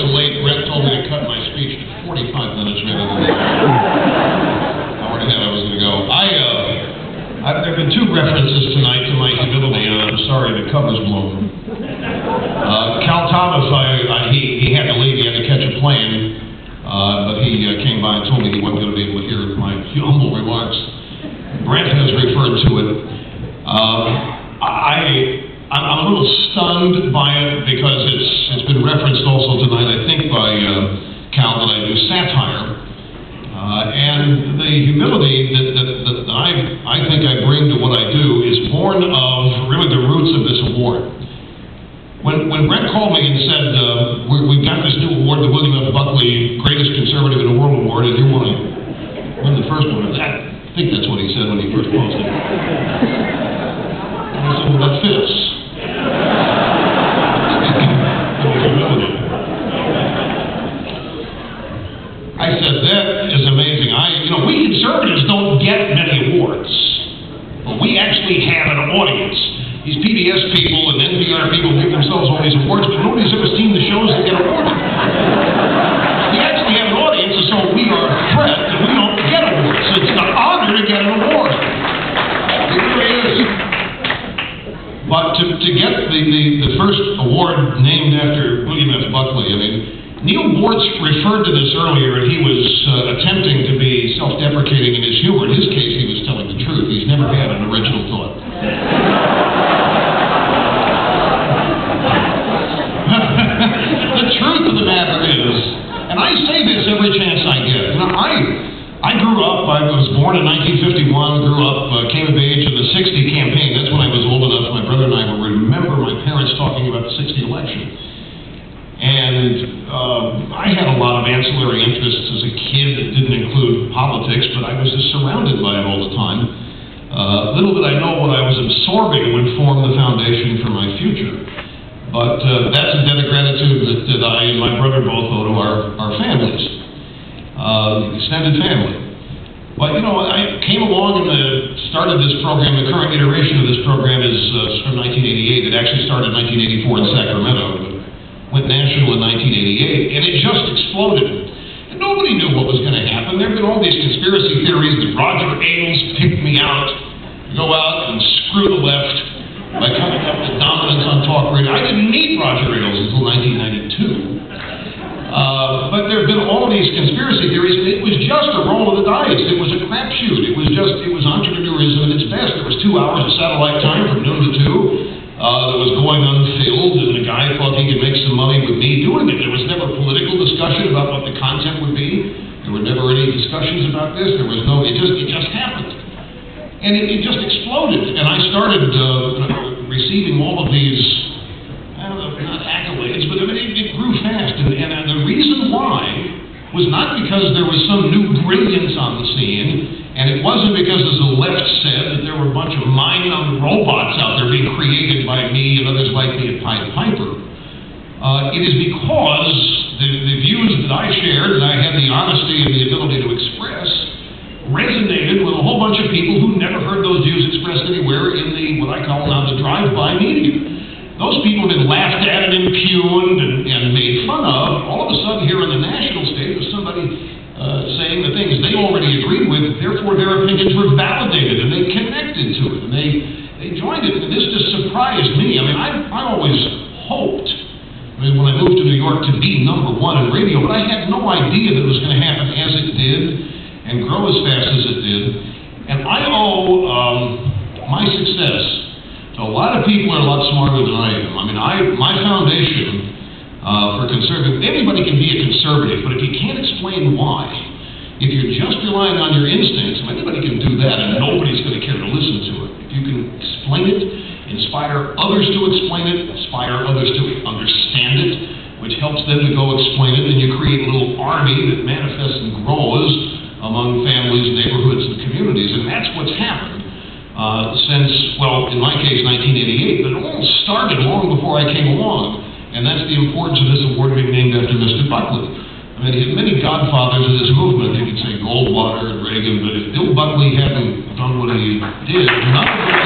little late. Brett told me to cut my speech to 45 minutes rather than hour and a half I was going to go. There have been two references tonight to my humility, and I'm sorry the cover's blown. Cal Thomas, he had to leave. He had to catch a plane, but he came by and told me he wasn't going to be able to hear my humble remarks. Brent has referred to it. I'm a little stunned by it because it's been referenced also tonight, I think, by Cal, that I do satire. And the humility that I think I bring to what I do is born of really the roots of this award. When Brent called me and said, we've got this new award, the William F. Buckley Greatest Conservative in the World Award, and you want to win the first one, I think that's what he said when he first posted it. And I said, well, that fits. I said, that is amazing. We conservatives don't get many awards, but we actually have an audience. These PBS people and NPR people give themselves all these awards, but nobody's ever seen the shows that get awarded. We actually have an audience, and so we are a threat, and we don't get awards. So it's an honor to get an award. It really is. But to get the first award named after William F. Buckley, Neil Bortz referred to this earlier, and he was attempting to be self-deprecating in his humor. In his case, he was telling the truth. He's never had an original thought. The truth of the matter is, and I say this every chance I get, I grew up, I was born in 1951, grew up, came of age in the 60 campaign. That's when I was old enough, my brother and I will remember my parents talking about the 60 election. And I had a lot of ancillary interests as a kid that didn't include politics, but I was just surrounded by it all the time. Little did I know what I was absorbing would form the foundation for my future. But that's a debt of gratitude that I and my brother both owe to our families, extended family. But I came along and started this program. The current iteration of this program is from 1988. It actually started in 1984 in Sacramento. Went national in 1988, and it just exploded. And nobody knew what was going to happen. There have been all these conspiracy theories that Roger Ailes picked me out to go out and screw the left by coming up with dominance on talk radio. I didn't meet Roger Ailes until 1992. But there have been all these conspiracy theories, and it was just a roll of the dice. It was a crapshoot. It was entrepreneurism at its best. There was 2 hours of satellite time from noon to 2. That was going unfilled, and the guy thought he could make some money with me doing it. There was never political discussion about what the content would be. There were never any discussions about this. There was no, it just happened. And it just exploded. And I started receiving all of these, I don't know, not accolades, but it grew fast. And the reason why was not because there was some new brilliance on the scene, and it wasn't because, as the left said, that there were a bunch of mind-numbed robots out there being created by me and others like me at Pied Piper. It is because the views that I shared, and I had the honesty and the ability to express, resonated with a whole bunch of people who never heard those views expressed anywhere in what I call now the drive-by media. Those people have been laughed at and impugned and made fun of. All of a sudden, here on the national stage, was somebody saying the things they already agreed with, therefore their opinions were validated, and they connected to it, and they joined it. And this just surprised me. I always hoped, when I moved to New York, to be #1 in radio, but I had no idea that it was going to happen as it did and grow as fast as it did. And I owe my success to a lot of people who are a lot smarter than I am. My foundation for conservative, anybody can be a conservative, but if you can't explain why, if you're just relying on your instincts, anybody can do that, and nobody's going to care to listen to it. If you can explain it, inspire others to explain it, inspire others to understand it, which helps them to go explain it, then you create a little army that manifests and grows among families, neighborhoods, and communities, and that's what's happened since, well, in my case, 1988, but it all started long before I came along. And that's the importance of this award being named after Mr. Buckley. He had many godfathers of this movement. You could say Goldwater and Reagan, but if Bill Buckley hadn't done what he did, none of them